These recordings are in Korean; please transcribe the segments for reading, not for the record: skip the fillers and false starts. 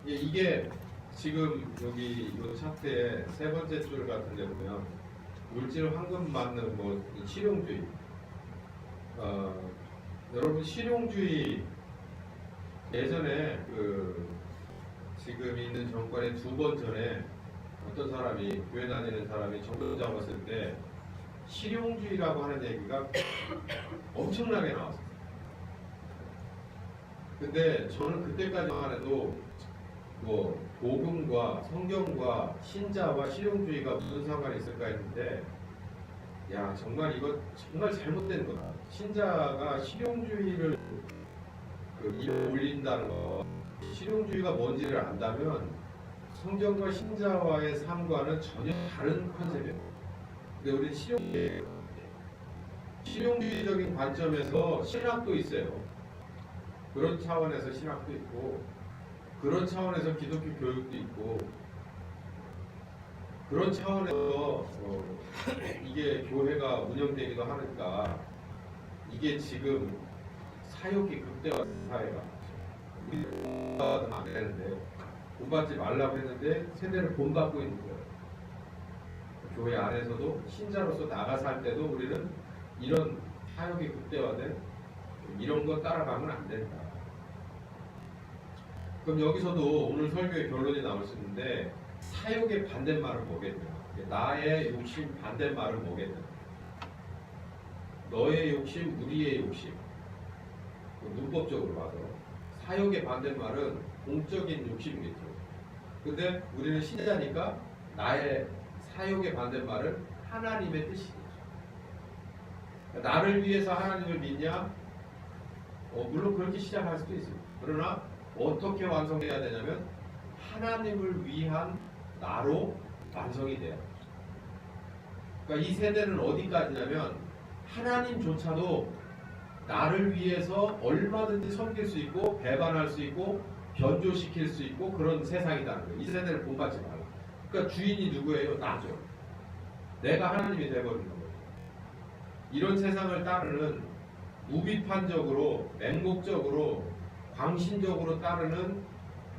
이게 지금 여기 이 차트의 세 번째 줄 같은 데 보면 물질 황금 맞는 뭐 실용주의. 여러분 실용주의 예전에 지금 있는 정권의 2번 전에 어떤 사람이 교회 다니는 사람이 정권 잡았을 때 실용주의라고 하는 얘기가 엄청나게 나왔어요. 근데 저는 그때까지만 해도 뭐 복음과 성경과 신자와 실용주의가 무슨 상관이 있을까 했는데 야 정말 이거 정말 잘못된 거다. 신자가 실용주의를 올린다는 거, 실용주의가 뭔지를 안다면 성경과 신자와의 삶과는 전혀 다른 컨셉이에요. 근데 우리 실용주의적인 관점에서 신학도 있어요. 그런 차원에서 신학도 있고, 그런 차원에서 기독교 교육도 있고, 그런 차원에서 이게 교회가 운영되기도 하니까 이게 지금 사욕이 극대화된 사회가 우리가 안 되는데 본받지 말라고 했는데 세대를 본받고 있는 거예요. 교회 안에서도 신자로서 나가 살 때도 우리는 이런 사욕이 극대화된 이런 거 따라가면 안 된다. 그럼 여기서도 오늘 설교의 결론이 나올 수 있는데 사욕의 반대말은 뭐겠냐? 나의 욕심 반대말은 뭐겠냐? 너의 욕심, 우리의 욕심. 문법적으로 봐서 사욕의 반대말은 공적인 욕심이겠죠. 근데 우리는 신자니까 나의 사욕의 반대말은 하나님의 뜻이겠죠. 나를 위해서 하나님을 믿냐? 물론 그렇게 시작할 수도 있어요. 그러나 어떻게 완성해야 되냐면 하나님을 위한 나로 완성이 돼요. 그러니까 이 세대는 어디까지냐면 하나님조차도 나를 위해서 얼마든지 섬길 수 있고 배반할 수 있고 변조시킬 수 있고 그런 세상이라는 거예요. 이 세대를 본받지 말라. 그러니까 주인이 누구예요? 나죠. 내가 하나님이 되어버리는 거예요. 이런 세상을 따르는 무비판적으로 맹목적으로 광신적으로 따르는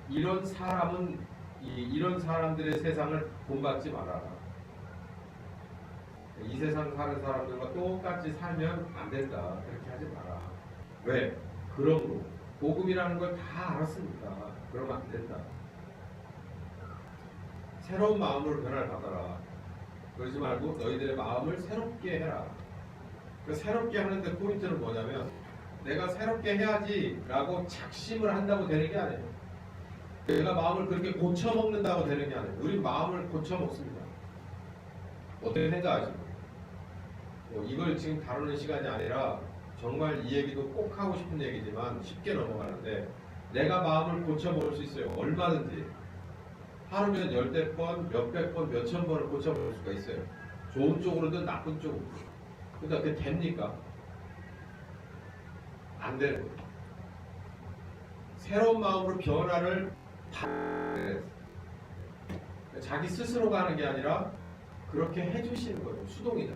이런 사람은 이런 사람들의 세상을 본받지 말아라. 이 세상 사는 사람들과 똑같이 살면 안 된다. 그렇게 하지 마라. 왜? 그러므로 복음이라는 걸 다 알았으니까 그러면 안 된다. 새로운 마음으로 변화를 받아라. 그러지 말고 너희들의 마음을 새롭게 해라. 그 새롭게 하는데 포인트는 뭐냐면 내가 새롭게 해야지 라고 작심을 한다고 되는 게 아니에요. 내가 마음을 그렇게 고쳐먹는다고 되는 게 아니에요. 우리 마음을 고쳐먹습니다. 어떻게 생각하십니까? 이걸 지금 다루는 시간이 아니라 정말 이 얘기도 꼭 하고 싶은 얘기지만 쉽게 넘어가는데 내가 마음을 고쳐먹을 수 있어요. 얼마든지. 하루면 10번, 몇백 번, 몇천 번을 고쳐먹을 수가 있어요. 좋은 쪽으로든 나쁜 쪽으로든. 그러니까 그게 됩니까? 안 되는 거예요. 새로운 마음으로 변화를 자기 스스로가 하는 게 아니라 그렇게 해주시는 거예요. 수동이다.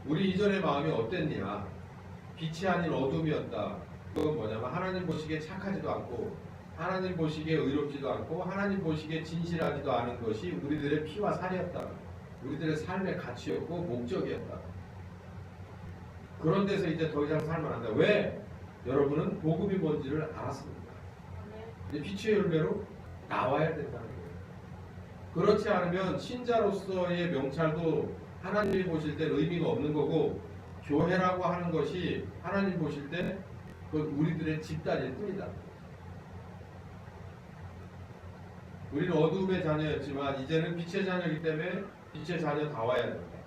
우리 이전의 마음이 어땠냐? 빛이 아닌 어둠이었다. 그건 뭐냐면 하나님 보시기에 착하지도 않고 하나님 보시기에 의롭지도 않고 하나님 보시기에 진실하지도 않은 것이 우리들의 피와 살이었다. 우리들의 삶의 가치였고 목적이었다. 그런 데서 이제 더 이상 살면 안 돼. 왜? 여러분은 복음이 뭔지를 알았습니다. 이제 빛의 열매로 나와야 된다는 거예요. 그렇지 않으면 신자로서의 명찰도 하나님이 보실 때 의미가 없는 거고 교회라고 하는 것이 하나님 보실 때 그건 우리들의 집단일 뿐이다. 우리는 어둠의 자녀였지만 이제는 빛의 자녀이기 때문에 빛의 자녀다워야 된다.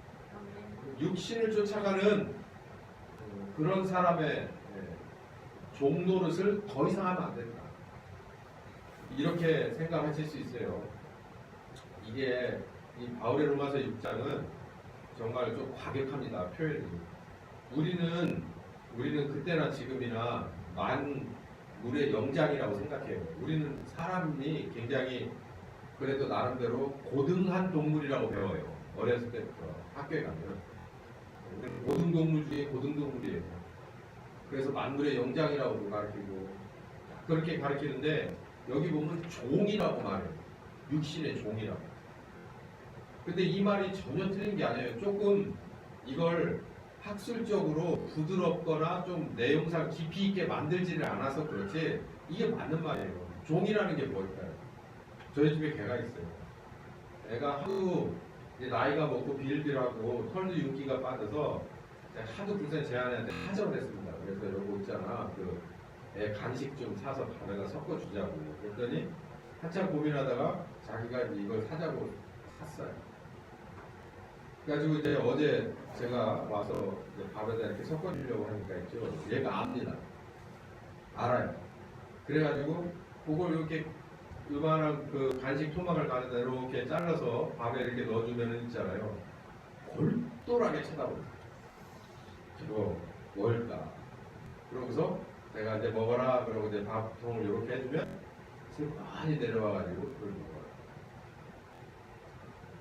육신을 쫓아가는 그런 사람의 종노릇을 더 이상 하면 안 된다. 이렇게 생각하실 수 있어요. 이게 이 바울의 로마서 6장은 정말 좀 과격합니다. 표현이. 우리는 그때나 지금이나 만물의 영장이라고 생각해요. 우리는 사람이 굉장히 그래도 나름대로 고등한 동물이라고 배워요. 어렸을 때부터 학교에 가면. 고등동물 중에 고등동물이에요. 그래서 만물의 영장이라고도 가르치고 그렇게 가르치는데 여기 보면 종이라고 말해요. 육신의 종이라고. 근데 이 말이 전혀 틀린 게 아니에요. 조금 이걸 학술적으로 부드럽거나 좀 내용상 깊이 있게 만들지를 않아서 그렇지 이게 맞는 말이에요. 종이라는 게 뭘까요? 저희 집에 개가 있어요. 애가 하도 이제 나이가 먹고 빌빌하고 털도 윤기가 빠져서 제가 하도 글쎄 제 아내한테 하자고 했습니다. 그래서 여기 있잖아 애 간식 좀 사서 밥에다 섞어 주자고 그랬더니 한참 고민하다가 자기가 이걸 사자고 샀어요. 그래가지고 이제 어제 제가 와서 이제 밥에다 이렇게 섞어주려고 하니까 있죠. 얘가 압니다. 알아요. 그래가지고 그걸 이렇게 요만한 그 간식 토막을 가져다 이렇게 잘라서 밥에 이렇게 넣어주면 있잖아요. 골똘하게 쳐다봅니다. 저거 뭘까? 그러고서 내가 이제 먹어라 그러고 이제 밥통을 이렇게 해주면 많이 내려와가지고 그걸 먹어요.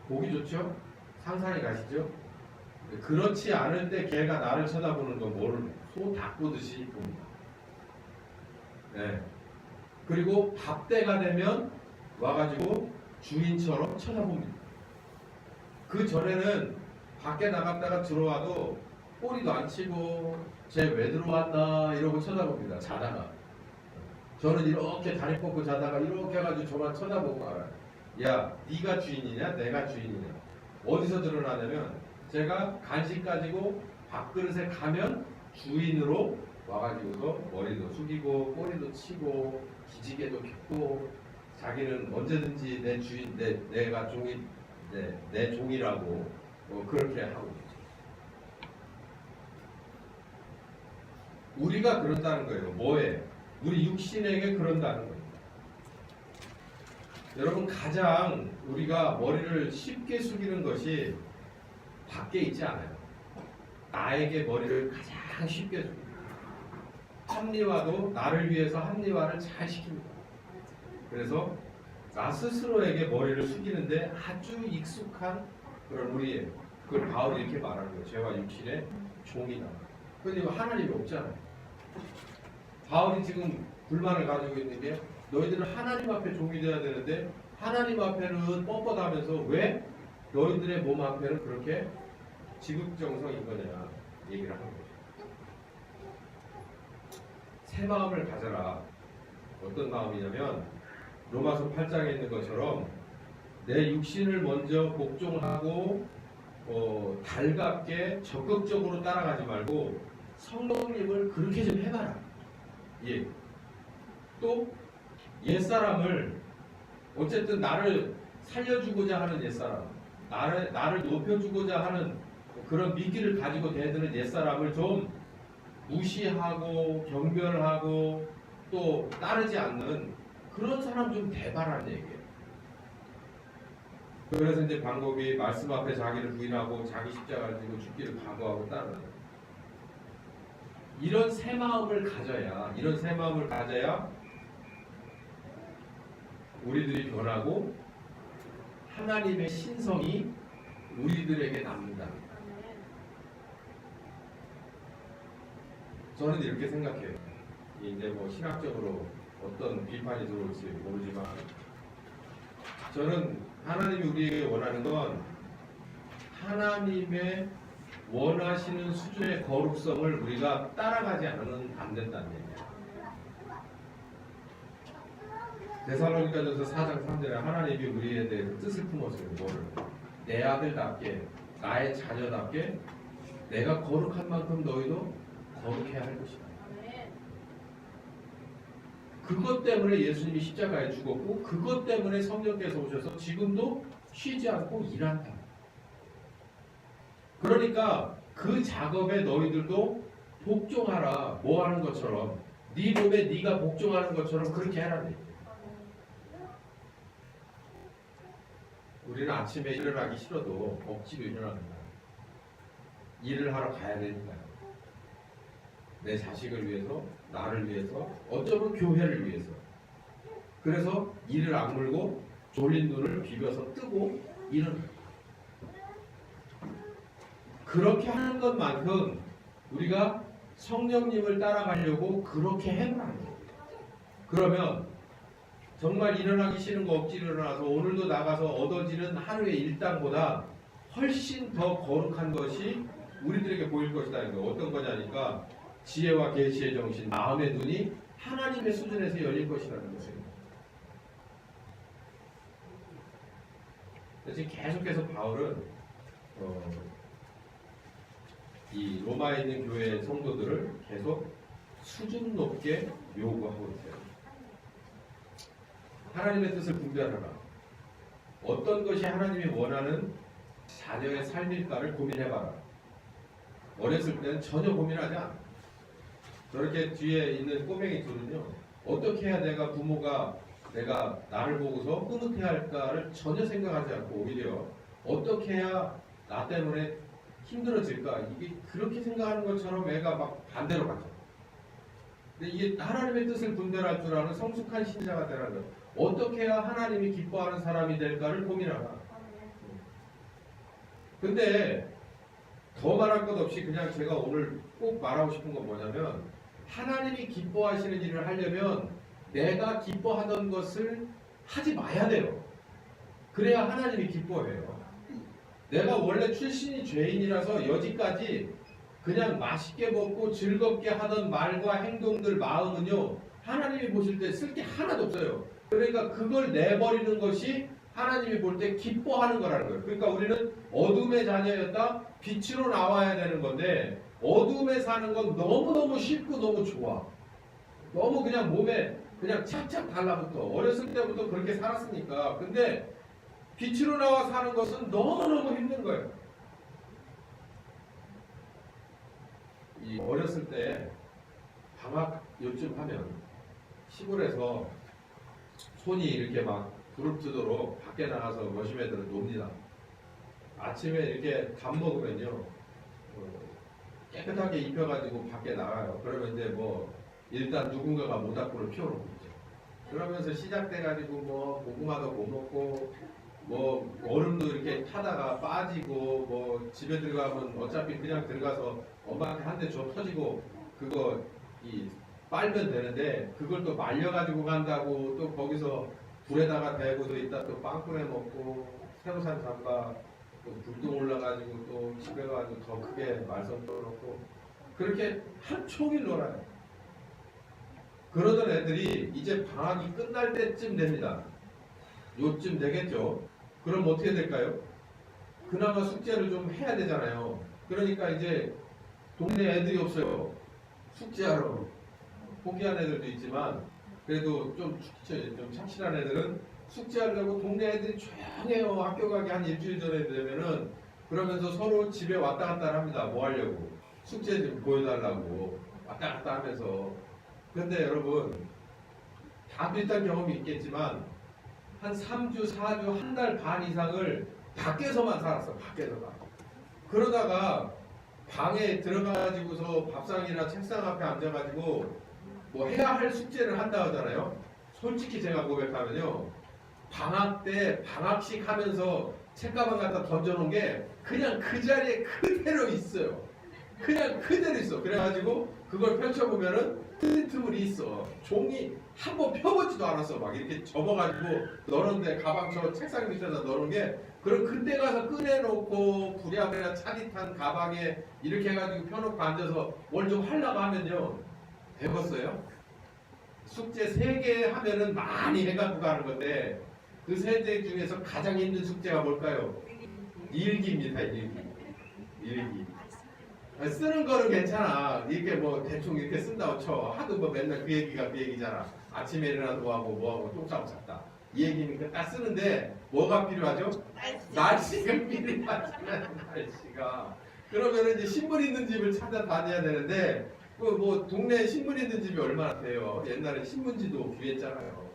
보기 좋죠? 상상이 가시죠? 그렇지 않은데 걔가 나를 쳐다보는 건 뭐를 소 닭보듯이 봅니다. 네. 그리고 밥때가 되면 와가지고 주인처럼 쳐다봅니다. 그 전에는 밖에 나갔다가 들어와도 꼬리도 안 치고 쟤 왜 들어왔나 이러고 쳐다봅니다. 자다가 저는 이렇게 다리 뻗고 자다가 이렇게 해가지고 저만 쳐다보고 알아요. 야 네가 주인이냐 내가 주인이냐. 어디서 드러나냐면 제가 간식 가지고 밥그릇에 가면 주인으로 와가지고서 머리도 숙이고 꼬리도 치고 기지개도 펴고 자기는 언제든지 내 주인 내가 종이 내 종이라고 그렇게 하고 있죠. 우리가 그런다는 거예요. 뭐에? 우리 육신에게 그런다는 거예요. 여러분 가장 우리가 머리를 쉽게 숙이는 것이 밖에 있지 않아요. 나에게 머리를 가장 쉽게 숙입니다. 합리화도 나를 위해서 합리화를 잘 시킵니다. 그래서 나 스스로에게 머리를 숙이는데 아주 익숙한 그런 우리의 그걸 바울이 이렇게 말하는 거예요. 죄와 육신의 종이다. 그런데 하나님이 없잖아요. 바울이 지금 불만을 가지고 있는 게 너희들은 하나님 앞에 종이 되어야 되는데 하나님 앞에는 뻣뻣하면서 왜 너희들의 몸 앞에는 그렇게 지극정성인 거냐 얘기를 하는 거죠. 새 마음을 가져라. 어떤 마음이냐면 로마서 8장에 있는 것처럼 내 육신을 먼저 복종하고 달갑게 적극적으로 따라가지 말고 성령님을 그렇게 좀 해봐라. 예. 또 옛사람을 어쨌든 나를 살려주고자 하는 옛사람, 나를 높여주고자 하는 그런 미끼를 가지고 대드는 옛사람을 좀 무시하고 경멸하고 또 따르지 않는 그런 사람 좀 대바라는 얘기예요. 그래서 이제 방법이 말씀 앞에 자기를 부인하고 자기 십자가를 지고 죽기를 각오하고 따르는 거예요. 이런 새 마음을 가져야 우리들이 변하고 하나님의 신성이 우리들에게 납니다. 저는 이렇게 생각해요. 이제 뭐 신학적으로 어떤 비판이 들어올지 모르지만 저는 하나님이 우리에게 원하는 건 하나님의 원하시는 수준의 거룩성을 우리가 따라가지 않으면 안 된다는 얘기예요. 데살로니가전서 4장 3절에 하나님이 우리에 대해서 뜻을 품었어요. 뭐를? 내 아들답게 나의 자녀답게 내가 거룩한 만큼 너희도 거룩해야 할 것이다. 그것 때문에 예수님이 십자가에 죽었고 그것 때문에 성령께서 오셔서 지금도 쉬지 않고 일한다. 그러니까 그 작업에 너희들도 복종하라. 뭐 하는 것처럼 네 몸에 네가 복종하는 것처럼 그렇게 하라는 얘기예요. 우리는 아침에 일어나기 싫어도 억지로 일어납니다. 일을 하러 가야 되니까요. 내 자식을 위해서, 나를 위해서, 어쩌면 교회를 위해서. 그래서 이를 악물고 졸린 눈을 비벼서 뜨고 일어납니다. 그렇게 하는 것만큼 우리가 성령님을 따라가려고 그렇게 해놔요. 그러면 정말 일어나기 싫은 거 억지로 일어나서 오늘도 나가서 얻어지는 하루의 일당보다 훨씬 더 거룩한 것이 우리들에게 보일 것이다. 어떤 거냐니까 지혜와 계시의 정신, 마음의 눈이 하나님의 수준에서 열릴 것이라는 것이에요. 지금 계속해서 바울은 이 로마에 있는 교회 성도들을 계속 수준 높게 요구하고 있어요. 하나님의 뜻을 분별하라. 어떤 것이 하나님이 원하는 자녀의 삶일까를 고민해봐라. 어렸을 때는 전혀 고민하지 않아. 저렇게 뒤에 있는 꼬맹이 둘은요, 어떻게 해야 내가 부모가 내가 나를 보고서 흐뭇해할까를 전혀 생각하지 않고 오히려 어떻게 해야 나 때문에 힘들어질까, 이게 그렇게 생각하는 것처럼 애가 막 반대로 가죠. 근데 이게 하나님의 뜻을 분별할 줄 아는 성숙한 신자가 되라는 거예요. 어떻게 해야 하나님이 기뻐하는 사람이 될까를 고민하라. 근데 더 말할 것 없이 그냥 제가 오늘 꼭 말하고 싶은 건 뭐냐면, 하나님이 기뻐하시는 일을 하려면 내가 기뻐하던 것을 하지 마야 돼요. 그래야 하나님이 기뻐해요. 내가 원래 출신이 죄인이라서 여지까지 그냥 맛있게 먹고 즐겁게 하던 말과 행동들, 마음은요, 하나님이 보실 때 쓸 게 하나도 없어요. 그러니까 그걸 내버리는 것이 하나님이 볼 때 기뻐하는 거라는 거예요. 그러니까 우리는 어둠의 자녀였다, 빛으로 나와야 되는 건데, 어둠에 사는 건 너무너무 쉽고 너무 좋아. 너무 그냥 몸에 그냥 착착 달라붙어. 어렸을 때부터 그렇게 살았으니까. 근데 빛으로 나와 사는 것은 너무너무 힘든 거예요. 이 어렸을 때 방학 요쯤 하면 시골에서 손이 이렇게 막 부릅뜨도록 밖에 나가서 머시매들은 놉니다. 아침에 이렇게 밥 먹으면요, 깨끗하게 입혀가지고 밖에 나가요. 그러면 이제 뭐 일단 누군가가 모닥불을 피워놓고 있죠. 그러면서 시작돼가지고 뭐 고구마도 못 먹고 뭐 얼음도 이렇게 타다가 빠지고, 뭐 집에 들어가면 어차피 그냥 들어가서 엄마한테 한 대 줘 터지고 그거 이 빨면 되는데, 그걸 또 말려가지고 간다고 또 거기서 불에다가 대고도 있다 또 빵꾸내 먹고, 새우산 잠바 또 불도 올라가지고 또 집에 가지고 더 크게 말썽 떠놓고 그렇게 하루 종일 놀아요. 그러던 애들이 이제 방학이 끝날 때쯤 됩니다. 요쯤 되겠죠. 그럼 어떻게 될까요? 그나마 숙제를 좀 해야 되잖아요. 그러니까 이제 동네 애들이 없어요. 숙제하러 포기한 애들도 있지만, 그래도 좀 착실한 애들은 숙제하려고 동네 애들이 조용해요. 학교 가기 한 일주일 전에 되면은, 그러면서 서로 집에 왔다 갔다 합니다. 뭐 하려고? 숙제 좀 보여달라고 왔다 갔다 하면서. 근데 여러분, 다 비슷한 경험이 있겠지만 한 3주, 4주, 한 달 반 이상을 밖에서만 살았어. 밖에서만. 그러다가 방에 들어가가지고서 밥상이나 책상 앞에 앉아가지고 뭐 해야 할 숙제를 한다 하잖아요. 솔직히 제가 고백하면요, 방학 때 방학식 하면서 책가방 갖다 던져놓은 게 그냥 그 자리에 그대로 있어요. 그냥 그대로 있어. 그래가지고 그걸 펼쳐보면은 틈이 있어. 종이 한번 펴보지도 않았어. 막 이렇게 접어가지고 넣었는데, 가방 저 책상 밑에다 넣어놓은 게, 그럼 그때 가서 꺼내놓고 부랴부랴 차디 탄 가방에 이렇게 해가지고 펴놓고 앉아서 뭘 좀 하려고 하면요, 배웠어요? 숙제 3개 하면은 많이 해갖고 가는 건데, 그 3개 중에서 가장 힘든 숙제가 뭘까요? 일기입니다. 일기. 쓰는 거는 괜찮아. 이렇게 뭐 대충 이렇게 쓴다고 쳐. 하도 뭐 맨날 그 얘기가 그 얘기잖아. 아침에 일어나서 뭐하고 똥 싸고 잤다. 이 얘기니까 딱 쓰는데 뭐가 필요하죠? 날씨가 필요하잖아요. 날씨가. 그러면 이제 신문 있는 집을 찾아다녀야 되는데, 그 뭐 동네에 신문 있는 집이 얼마나 돼요. 옛날에 신문지도 귀했잖아요.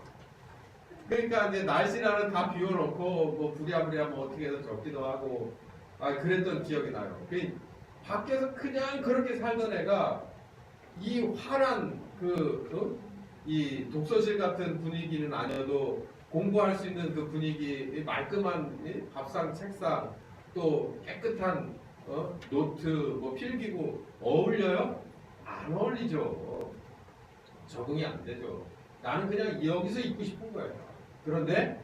그러니까 이제 날씨나는 다 비워놓고 뭐 부랴부랴 뭐 어떻게 해서 적기도 하고, 그랬던 기억이 나요. 밖에서 그냥 그렇게 살던 애가 이 환한 이 독서실 같은 분위기는 아니어도 공부할 수 있는 그 분위기, 말끔한 밥상, 책상, 또 깨끗한 노트, 뭐 필기구 어울려요? 안 안 어울리죠. 적응이 안 되죠. 나는 그냥 여기서 있고 싶은 거예요. 그런데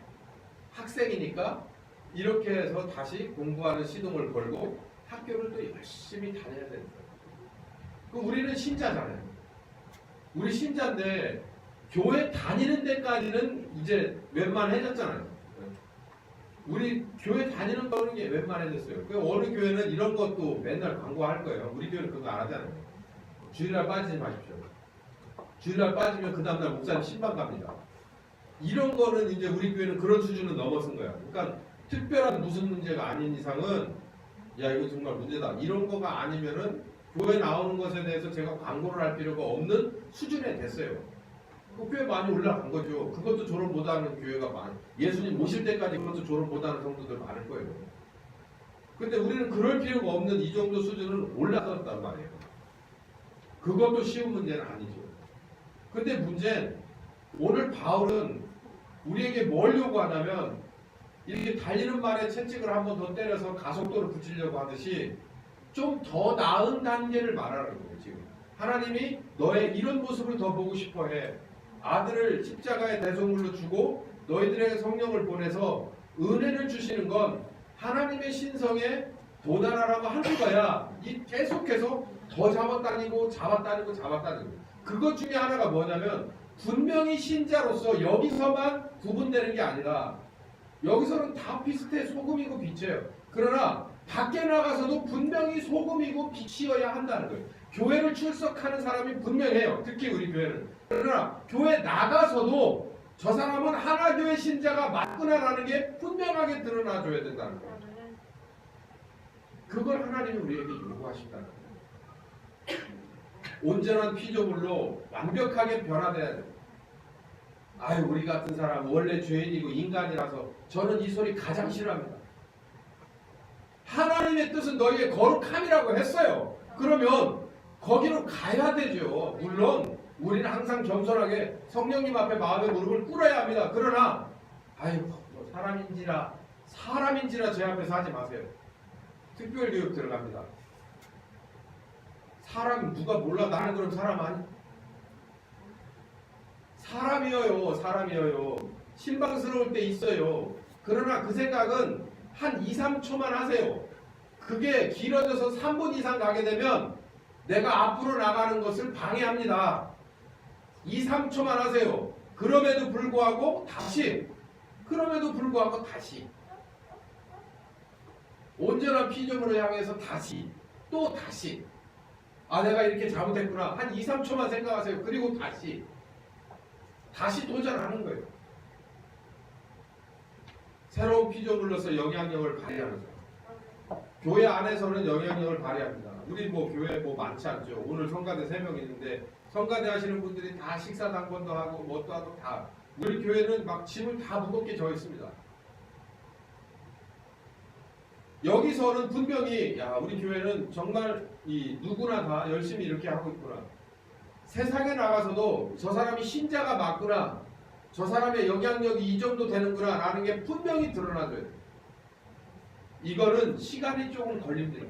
학생이니까 이렇게 해서 다시 공부하는 시동을 걸고 학교를 또 열심히 다녀야 되는 거예요. 그럼 우리는 신자잖아요. 우리 신자인데 교회 다니는 데까지는 이제 웬만해졌잖아요. 우리 교회 다니는 거는 게 웬만해졌어요. 그 어느 교회는 이런 것도 맨날 광고할 거예요. 우리 교회는 그거 안 하잖아요. 주일날 빠지지 마십시오. 주일날 빠지면 그 다음날 목사님 신방 갑니다. 이런 거는 이제 우리 교회는 그런 수준은 넘어선 거야. 그러니까 특별한 무슨 문제가 아닌 이상은 야 이거 정말 문제다. 이런 거가 아니면은 교회 나오는 것에 대해서 제가 광고를 할 필요가 없는 수준에 됐어요. 그 교회 많이 올라간 거죠. 그것도 졸업 못하는 교회가 많이. 예수님 오실 때까지 그것도 졸업 못하는 성도들 많을 거예요. 근데 우리는 그럴 필요가 없는 이 정도 수준은 올라섰단 말이에요. 그것도 쉬운 문제는 아니죠. 근데 문제는 오늘 바울은 우리에게 뭘 요구하냐면 이렇게 달리는 말에 채찍을 한 번 더 때려서 가속도를 붙이려고 하듯이 좀 더 나은 단계를 말하는 거예요. 지금 하나님이 너의 이런 모습을 더 보고 싶어해. 아들을 십자가의 대속물로 주고 너희들에게 성령을 보내서 은혜를 주시는 건 하나님의 신성에 도달하라고 하는 거야. 이 계속해서 더 잡아다니고 그것 중에 하나가 뭐냐면 분명히 신자로서 여기서만 구분되는 게 아니라 여기서는 다 비슷해. 소금이고 빛이에요. 그러나 밖에 나가서도 분명히 소금이고 빛이어야 한다는 거예요. 교회를 출석하는 사람이 분명해요. 특히 우리 교회는. 그러나 교회 나가서도 저 사람은 하나교회 신자가 맞구나라는 게 분명하게 드러나줘야 된다는 거예요. 그걸 하나님이 우리에게 요구하신다는 거예요. 온전한 피조물로 완벽하게 변화돼야 돼요. 아유 우리 같은 사람 원래 죄인이고 인간이라서 저는 이 소리 가장 싫어합니다. 하나님의 뜻은 너희의 거룩함이라고 했어요. 그러면 거기로 가야 되죠. 물론 우리는 항상 겸손하게 성령님 앞에 마음의 무릎을 꿇어야 합니다. 그러나 아유 뭐 사람인지라 제 앞에서 하지 마세요. 특별교육 들어갑니다. 사람이 누가 몰라. 나는 그럼 사람 아니? 사람이어요. 실망스러울 때 있어요. 그러나 그 생각은 한 2, 3초만 하세요. 그게 길어져서 3분 이상 가게 되면 내가 앞으로 나가는 것을 방해합니다. 2, 3초만 하세요. 그럼에도 불구하고 다시 온전한 피조물을 향해서 다시 내가 이렇게 잘못했구나. 한 2, 3초만 생각하세요. 그리고 다시 도전하는 거예요. 새로운 피조물로서 영향력을 발휘하면서 교회 안에서는 영향력을 발휘합니다. 우리 교회 많지 않죠. 오늘 성가대 3명 있는데 성가대 하시는 분들이 다 식사당번도 하고 뭣도 하고 다 우리 교회는 막 짐을 다 무겁게 져 있습니다. 여기서는 분명히 우리 교회는 정말 누구나 다 열심히 이렇게 하고 있구나. 세상에 나가서도 저 사람이 신자가 맞구나. 저 사람의 영향력이 이 정도 되는구나 라는 게 분명히 드러나줘야 돼요. 이거는 시간이 조금 걸립니다.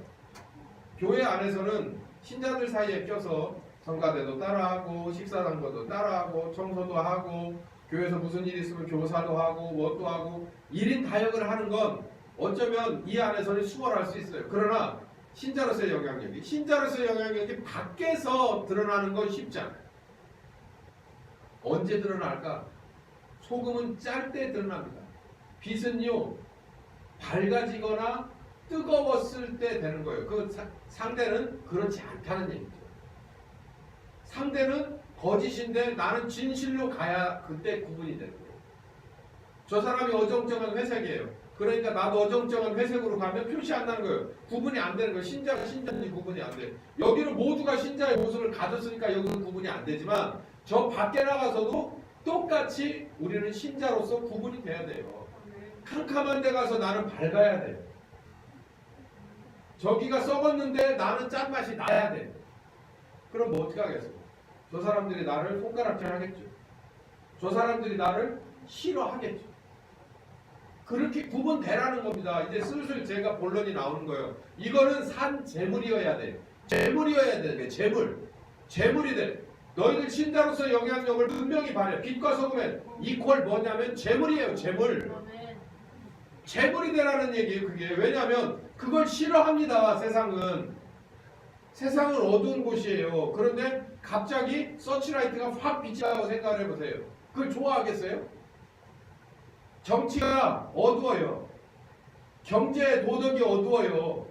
교회 안에서는 신자들 사이에 껴서 성가대도 따라하고 식사당번도 따라하고 청소도 하고 교회에서 무슨 일이 있으면 교사도 하고 뭣도 하고 1인 다역을 하는 건 어쩌면 이 안에서는 수월할 수 있어요. 그러나 신자로서의 영향력이 밖에서 드러나는 건 쉽지 않아요. 언제 드러날까? 소금은 짤 때 드러납니다. 빛은요 밝아지거나 뜨거웠을 때 되는 거예요. 그 상대는 그렇지 않다는 얘기죠. 상대는 거짓인데 나는 진실로 가야 그때 구분이 되는 거예요. 저 사람이 어정쩡한 회색이에요. 그러니까 나도 어정쩡한 회색으로 가면 표시 안 나는 거예요. 구분이 안 되는 거예요. 신자가 신자인지 구분이 안 돼요. 여기는 모두가 신자의 모습을 가졌으니까 여기는 구분이 안 되지만 저 밖에 나가서도 똑같이 우리는 신자로서 구분이 돼야 돼요. 캄캄한 데 가서 나는 밝아야 돼요. 저기가 썩었는데 나는 짠맛이 나야 돼요. 그럼 뭐 어떻게 하겠어요? 저 사람들이 나를 손가락질 하겠죠. 저 사람들이 나를 싫어하겠죠. 그렇게 구분되라는 겁니다. 이제 슬슬 제가 본론이 나오는 거예요. 이거는 산 재물이어야 돼요. 재물이어야 되는 게 재물. 재물이 돼. 너희들 신자로서 영향력을 분명히 발휘해. 빛과 소금의 이퀄 뭐냐면 재물이에요. 재물. 재물이 되라는 얘기예요. 그게 왜냐하면 그걸 싫어합니다. 세상은. 세상은 어두운 곳이에요. 그런데 갑자기 서치라이트가 확 비치라고 생각을 해보세요. 그걸 좋아하겠어요? 정치가 어두워요. 경제 도덕이 어두워요.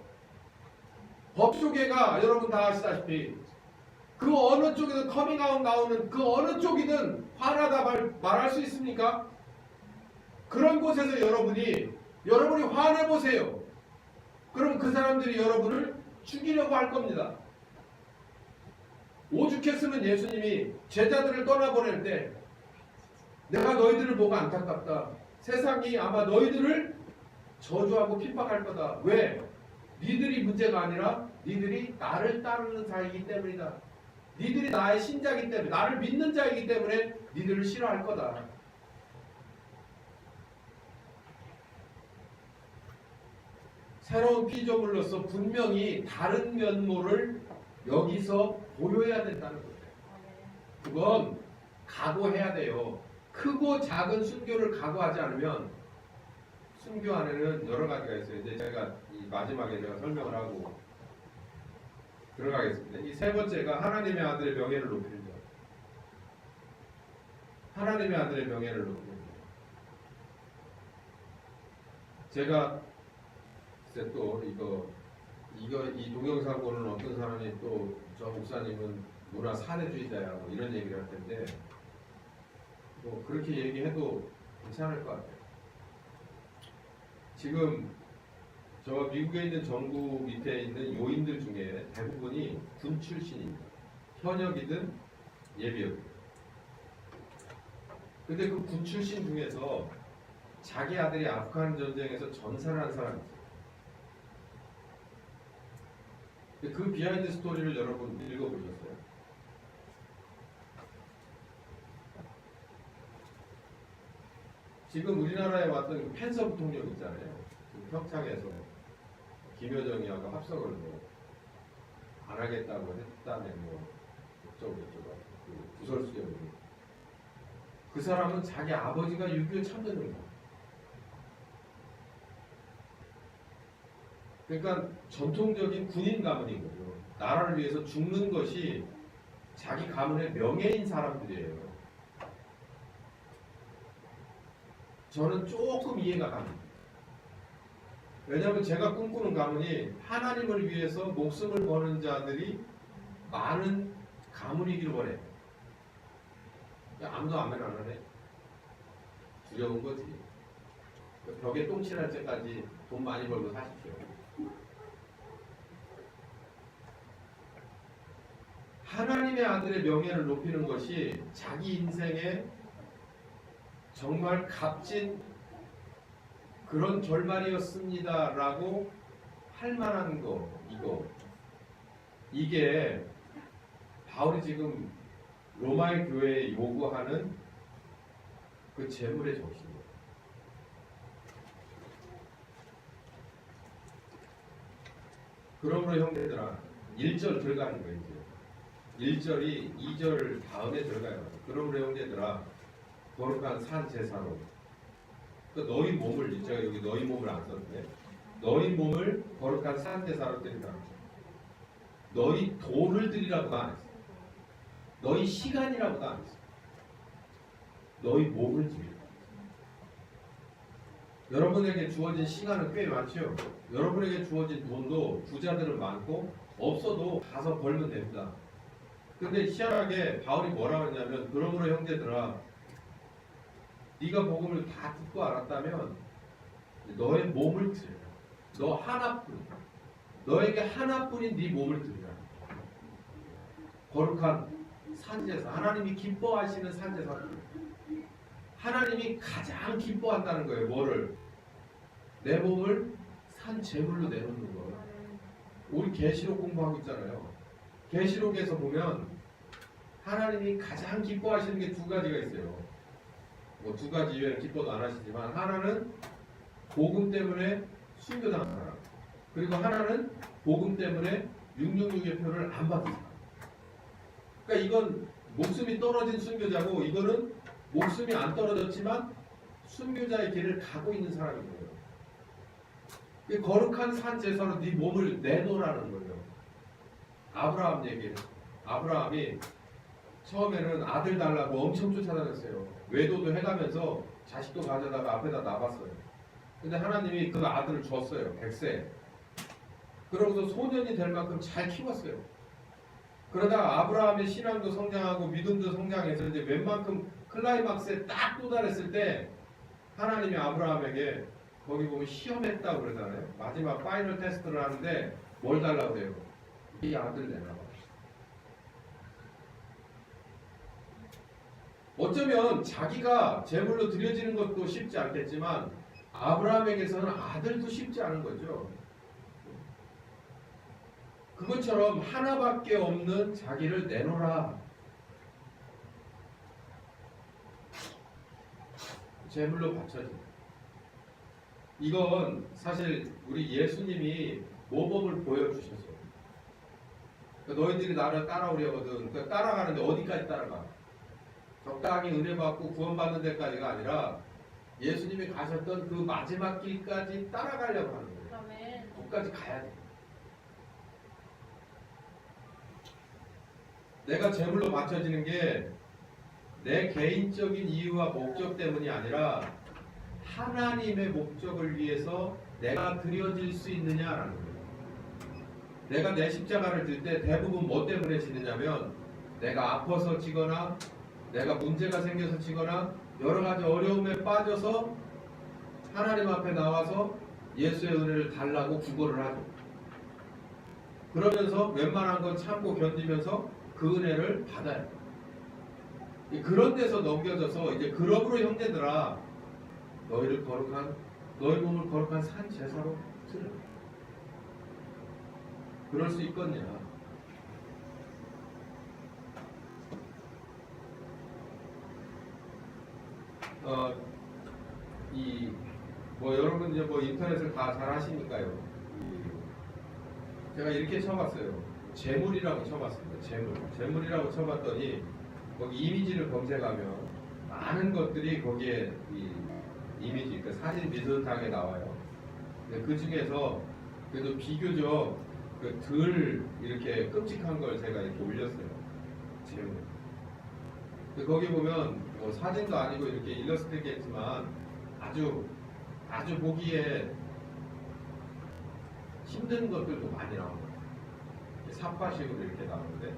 법조계가 여러분 다 아시다시피 그 어느 쪽이든 커밍아웃 나오는 그 어느 쪽이든 화나다 말할 수 있습니까? 그런 곳에서 여러분이 화내보세요. 그럼 그 사람들이 여러분을 죽이려고 할 겁니다. 오죽했으면 예수님이 제자들을 떠나보낼 때 내가 너희들을 보고 안타깝다. 세상이 아마 너희들을 저주하고 핍박할 거다. 왜? 니들이 문제가 아니라 니들이 나를 따르는 자이기 때문이다. 니들이 나의 신자이기 때문에 나를 믿는 자이기 때문에 니들을 싫어할 거다. 새로운 피조물로서 분명히 다른 면모를 여기서 보여야 된다는 거예요. 그건 각오해야 돼요. 크고 작은 순교를 각오하지 않으면 순교 안에는 여러 가지가 있어요. 이제 제가 이 마지막에 제가 설명을 하고 들어가겠습니다. 이 세 번째가 하나님의 아들의 명예를 높이는 것. 하나님의 아들의 명예를 높이는 것. 제가 글쎄 또 이 동영상 보는 어떤 사람이 또 저 목사님은 문화 사대주의자야 뭐 이런 얘기를 할 텐데 뭐 그렇게 얘기해도 괜찮을 것 같아요. 지금 저 미국에 있는 정부 밑에 있는 요인들 중에 대부분이 군 출신입니다. 현역이든 예비역이든. 근데 그 군 출신 중에서 자기 아들이 아프간 전쟁에서 전사를 한 사람이 있어요. 그 비하인드 스토리를 여러분 읽어보셨어요? 지금 우리나라에 왔던 그 펜서 부통령 있잖아요. 그 평창에서 김여정이하고 합석을 안 하겠다고 했다네 어쩌고저쩌고 그 구설수령이. 그 사람은 자기 아버지가 6.25 참전을 한. 그러니까 전통적인 군인 가문인 거죠. 나라를 위해서 죽는 것이 자기 가문의 명예인 사람들이에요. 저는 조금 이해가 갑니다. 왜냐하면 제가 꿈꾸는 가문이 하나님을 위해서 목숨을 거는 자들이 많은 가문이기를 원해요. 아무도 아멘 안 하네. 두려운 거지. 벽에 똥칠할 때까지 돈 많이 벌고 사십시오. 하나님의 아들의 명예를 높이는 것이 자기 인생에 정말 값진 그런 결말이었습니다 라고 할 만한 거 이게 바울이 지금 로마의 교회에 요구하는 그 재물의 정신이에요. 그러므로 형제들아 1절 들어가는 거예요. 이제 1절이 2절 다음에 들어가요. 그러므로 형제들아 거룩한 산 제사로 그러니까 너희 몸을 제가 여기 너희 몸을 안 썼는데 너희 몸을 거룩한 산 제사로 드리라. 너희 돈을 드리라고도 안 했어. 너희 시간이라고도 안 했어. 너희 몸을 드리라. 여러분에게 주어진 시간은 꽤 많죠. 여러분에게 주어진 돈도 부자들은 많고 없어도 가서 벌면 됩니다. 근데 희한하게 바울이 뭐라고 했냐면 그러므로 형제들아 네가 복음을 다 듣고 알았다면 너의 몸을 드리라. 너 하나뿐 너에게 하나뿐인 네 몸을 드리라. 거룩한 산제사 하나님이 기뻐하시는 산제사 하나님이 가장 기뻐한다는 거예요. 뭐를? 내 몸을 산 제물로 내놓는 거. 우리 계시록 공부하고 있잖아요. 계시록에서 보면 하나님이 가장 기뻐하시는 게 두 가지가 있어요. 뭐 두 가지 이외에는 기뻐도 안 하시지만 하나는 복음 때문에 순교당한 사람, 그리고 하나는 복음 때문에 666의 표를 안 받은 사람. 그러니까 이건 목숨이 떨어진 순교자고 이거는 목숨이 안 떨어졌지만 순교자의 길을 가고 있는 사람인 거예요. 그 거룩한 산 제사로 네 몸을 내놓으라는 거예요. 아브라함 얘기예요. 아브라함이 처음에는 아들 달라고 엄청 쫓아다녔어요. 외도도 해가면서 자식도 가져다가 앞에다 놔봤어요. 근데 하나님이 그 아들을 줬어요. 100세. 그러고서 소년이 될 만큼 잘 키웠어요. 그러다가 아브라함의 신앙도 성장하고 믿음도 성장해서 이제 웬만큼 클라이막스에 딱 도달했을 때 하나님이 아브라함에게 거기 보면 시험했다고 그러잖아요. 마지막 파이널 테스트를 하는데 뭘 달라고 해요? 이 아들 내놔봐. 어쩌면 자기가 제물로 드려지는 것도 쉽지 않겠지만 아브라함에게서는 아들도 쉽지 않은 거죠. 그것처럼 하나밖에 없는 자기를 내놓으라. 제물로 바쳐진다. 이건 사실 우리 예수님이 모범을 보여주셨어요. 그러니까 너희들이 나를 따라오려거든. 그러니까 따라가는데 어디까지 따라가? 적당히 은혜 받고 구원받는 데까지가 아니라 예수님이 가셨던 그 마지막 길까지 따라가려고 하는 거예요. 아멘. 거기까지 가야 돼. 내가 제물로 바쳐지는 게 내 개인적인 이유와 목적 때문이 아니라 하나님의 목적을 위해서 내가 드려질 수 있느냐라는 거예요. 내가 내 십자가를 들 때 대부분 뭐 때문에 지느냐면 내가 아파서 지거나 내가 문제가 생겨서 지거나 여러 가지 어려움에 빠져서 하나님 앞에 나와서 예수의 은혜를 달라고 구걸을 하죠. 그러면서 웬만한 건 참고 견디면서 그 은혜를 받아요. 그런 데서 넘겨져서 이제 그러므로 형제들아 너희 몸을 거룩한 산 제사로 드려. 그럴 수 있겠냐? 여러분 이제 인터넷을 다 잘 하시니까요. 제가 이렇게 쳐봤어요. 재물이라고 쳐봤습니다. 재물이라고 쳐봤더니 거기 이미지를 검색하면 많은 것들이 거기에 이미지, 그 사진 비슷하게 나와요. 근데 그 중에서 그래도 비교적 덜 이렇게 끔찍한 걸 제가 이렇게 올렸어요. 재물. 거기 보면 사진도 아니고 이렇게 일러스트겠지만 아주 보기에 힘든 것들도 많이 나옵니다. 삽화식으로 이렇게 나오는데,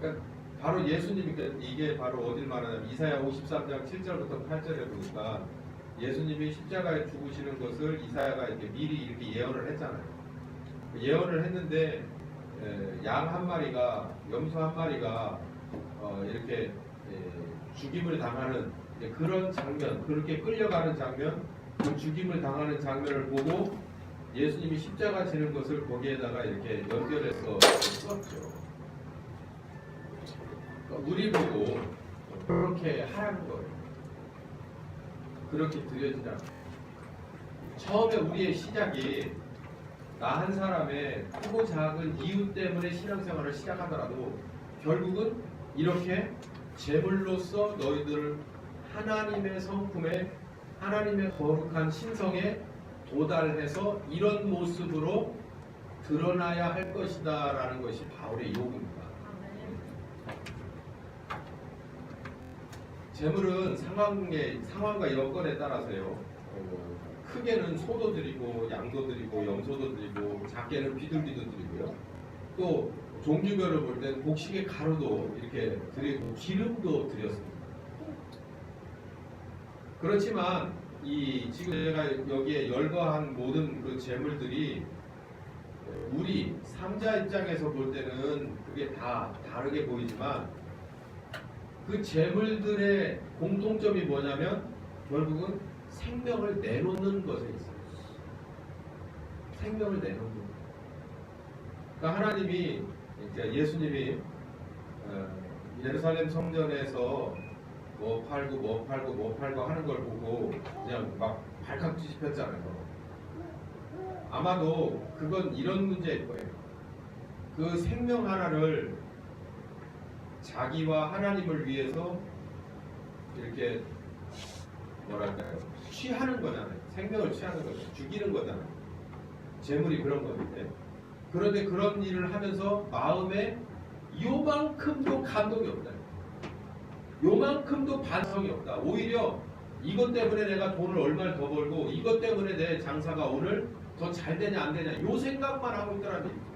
그러니까 바로 예수님이 이게 바로 어딜 말하냐면 이사야 53장 7절부터 8절에 보니까 예수님이 십자가에 죽으시는 것을 이사야가 이렇게 미리 이렇게 예언을 했잖아요. 예언을 했는데 양 한 마리가 염소 한 마리가 이렇게 죽임을 당하는 그런 장면, 그렇게 끌려가는 장면, 그 죽임을 당하는 장면을 보고 예수님이 십자가 지는 것을 거기에다가 이렇게 연결해서 썼죠. 그러니까 우리 보고 그렇게 하라는 거예요. 그렇게 드려지자. 처음에 우리의 시작이 나 한 사람의 크고 작은 이유 때문에 신앙생활을 시작하더라도 결국은 이렇게 제물로서 너희들을 하나님의 성품에, 하나님의 거룩한 신성에 도달해서 이런 모습으로 드러나야 할 것이다 라는 것이 바울의 요구입니다. 제물은 상황과 여건에 따라서요, 크게는 소도 드리고 양도 드리고 염소도 드리고 작게는 비둘기도 드리고요, 또 종류별로 볼 때는 곡식의 가루도 이렇게 드리고 기름도 드렸습니다. 그렇지만 지금 제가 여기에 열거한 모든 그 제물들이 우리 삼자 입장에서 볼 때는 그게 다 다르게 보이지만 그 제물들의 공통점이 뭐냐면 결국은 생명을 내놓는 것에 있어요. 생명을 내놓는 것. 그러니까 하나님이, 예수님이 예루살렘 성전에서 뭐 팔고 하는 걸 보고 그냥 막 발칵 뒤집혔잖아요. 아마도 그건 이런 문제일 거예요. 그 생명 하나를 자기와 하나님을 위해서 이렇게 뭐랄까요? 취하는 거잖아요. 생명을 취하는 거죠. 죽이는 거잖아요. 재물이 그런 건데. 그런데 그런 일을 하면서 마음에 요만큼도 감동이 없다. 요만큼도 반성이 없다. 오히려 이것 때문에 내가 돈을 얼마를 더 벌고 이것 때문에 내 장사가 오늘 더 잘 되냐 안 되냐 요 생각만 하고 있더라는 얘기죠.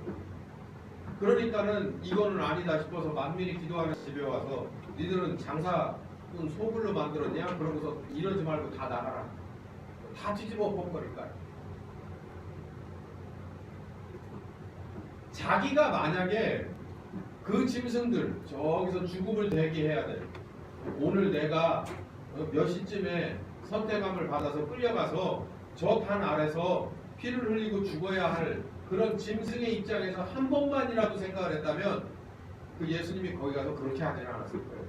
그러니까는 이거는 아니다 싶어서 만민이 기도하는 집에 와서 니들은 장사 소굴로 만들었냐? 그러고서 이러지 말고 다 나가라. 다 뒤집어 엎어버릴까? 자기가 만약에 그 짐승들 저기서 죽음을 대기해야 돼. 오늘 내가 몇 시쯤에 선택감을 받아서 끌려가서 저 단 아래서 피를 흘리고 죽어야 할 그런 짐승의 입장에서 한 번만이라도 생각을 했다면 그 예수님이 거기 가서 그렇게 하지 않았을 거예요.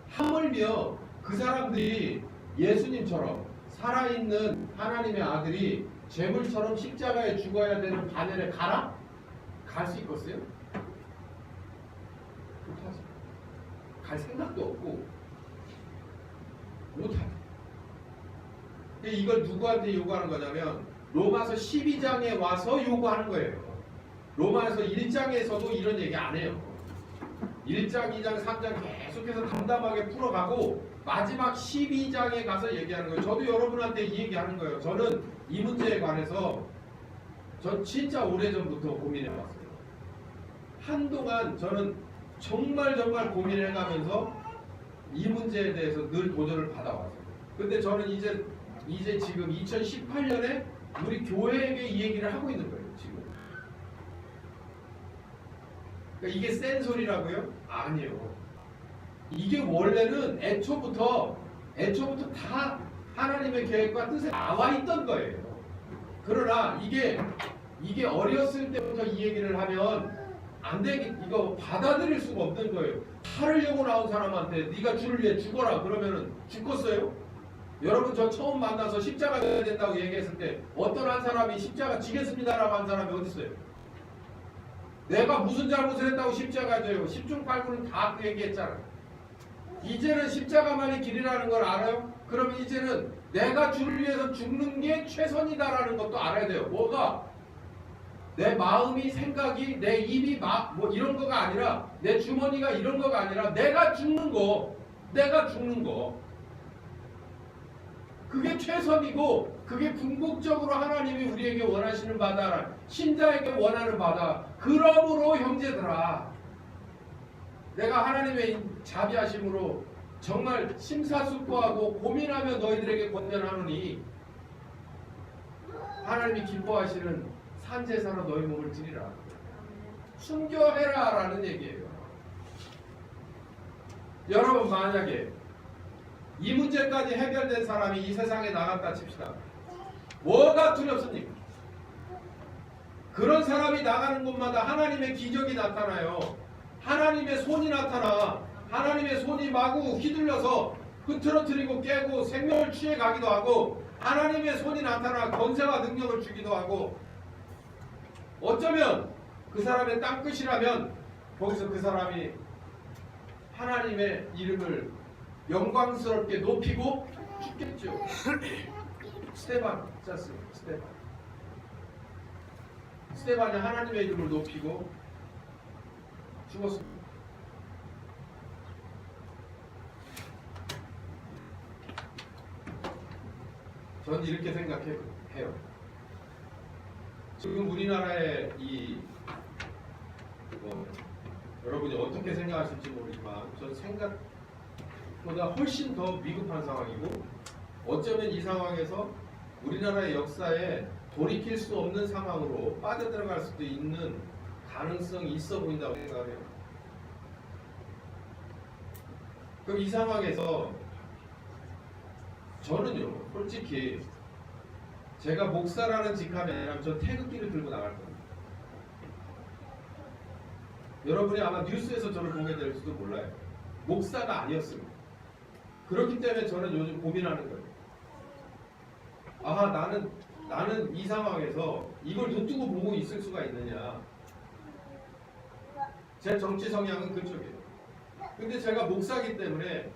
하물며 그 사람들이 예수님처럼 살아있는 하나님의 아들이 재물처럼 십자가에 죽어야 되는 반열에 가라? 갈 수 있겠어요? 못하죠. 갈 생각도 없고 못하죠. 이걸 누구한테 요구하는 거냐면 로마서 12장에 와서 요구하는 거예요. 로마서 1장에서도 이런 얘기 안 해요. 1장, 2장, 3장 계속해서 담담하게 풀어가고 마지막 12장에 가서 얘기하는 거예요. 저도 여러분한테 이 얘기하는 거예요. 저는 이 문제에 관해서 전 진짜 오래전부터 고민해왔어요. 한동안 저는 정말 고민해가면서 이 문제에 대해서 늘 도전을 받아왔어요. 근데 저는 이제 지금 2018년에 우리 교회에게 이 얘기를 하고 있는 거예요. 지금. 그러니까 이게 센 소리라고요? 아니에요. 이게 원래는 애초부터 다 하나님의 계획과 뜻에 나와 있던 거예요. 그러나 이게 어렸을 때부터 이 얘기를 하면 안 되겠, 이거 받아들일 수가 없는 거예요. 살으려고 나온 사람한테 네가 주를 위해 죽어라 그러면은 죽겠어요? 여러분 저 처음 만나서 십자가 져야 된다고 얘기했을 때 어떤 한 사람이 십자가 지겠습니다라고 한 사람이 어디 있어요? 내가 무슨 잘못을 했다고 십자가 져요? 십중팔구는 다 그 얘기했잖아. 이제는 십자가만이 길이라는 걸 알아요? 그러면 이제는 내가 주를 위해서 죽는 게 최선이다라는 것도 알아야 돼요. 뭐가? 내 마음이 생각이 내 입이 뭐 이런 거가 아니라 내 주머니가 이런 거가 아니라 내가 죽는 거 그게 최선이고 그게 궁극적으로 하나님이 우리에게 원하시는 바다 신자에게 원하는 바다. 그러므로 형제들아 내가 하나님의 자비하심으로 정말 심사숙고하고 고민하며 너희들에게 권면하노니 하나님이 기뻐하시는 산제사로 너희 몸을 드리라. 순교해라 라는 얘기예요. 여러분 만약에 이 문제까지 해결된 사람이 이 세상에 나갔다 칩시다. 뭐가 두렵습니까? 그런 사람이 나가는 곳마다 하나님의 기적이 나타나요. 하나님의 손이 나타나 하나님의 손이 마구 휘둘러서 흐트러뜨리고 깨고 생명을 취해 가기도 하고 하나님의 손이 나타나 권세와 능력을 주기도 하고 어쩌면 그 사람의 땅끝이라면 거기서 그 사람이 하나님의 이름을 영광스럽게 높이고 죽겠죠. 스테반 짰습니다. 스테반이 하나님의 이름을 높이고 죽었습니다. 전 이렇게 생각해요. 지금 우리나라의 여러분이 어떻게 생각하실지 모르지만 전 생각보다 훨씬 더 위급한 상황이고 어쩌면 이 상황에서 우리나라의 역사에 돌이킬 수 없는 상황으로 빠져들어갈 수도 있는 가능성이 있어 보인다고 생각해요. 그럼 이 상황에서 저는요 솔직히 제가 목사라는 직함에 전 태극기를 들고 나갈 겁니다. 여러분이 아마 뉴스에서 저를 보게 될 수도 몰라요. 목사가 아니었습니다. 그렇기 때문에 저는 요즘 고민하는 거예요. 나는 이 상황에서 이걸 눈뜨고 보고 있을 수가 있느냐. 제 정치 성향은 그쪽이에요. 근데 제가 목사기 때문에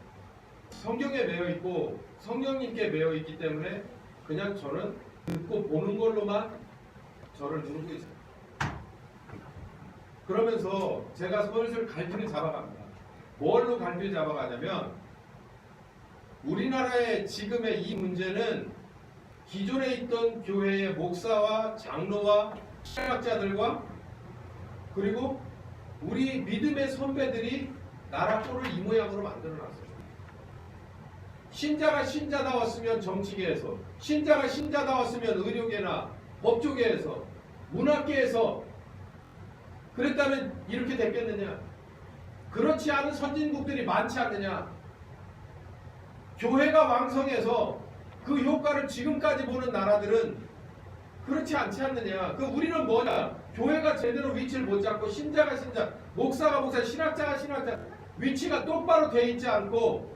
성경에 매여 있고 성령님께 매여 있기 때문에 그냥 저는 듣고 보는 걸로만 저를 누르고 있어요. 그러면서 제가 슬슬 갈피를 잡아갑니다. 뭘로 갈피를 잡아가냐면 우리나라의 지금의 이 문제는 기존에 있던 교회의 목사와 장로와 신학자들과 그리고 우리 믿음의 선배들이 나라 꼴을 이 모양으로 만들어놨어요. 신자가 신자다웠으면 정치계에서, 신자가 신자다웠으면 의료계나 법조계에서, 문학계에서 그랬다면 이렇게 됐겠느냐? 그렇지 않은 선진국들이 많지 않느냐? 교회가 왕성해서 그 효과를 지금까지 보는 나라들은 그렇지 않지 않느냐? 그 우리는 뭐냐? 교회가 제대로 위치를 못 잡고 신자가 신자, 목사가 목사, 신학자가 신학자 위치가 똑바로 돼 있지 않고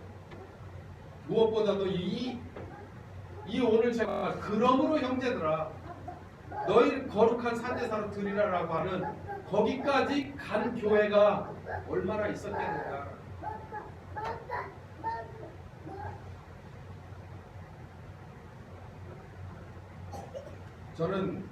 무엇보다도 이 오늘 제가 그러므로 형제들아 너희 거룩한 산제사로 드리라라고 하는 거기까지 간 교회가 얼마나 있었겠는가. 저는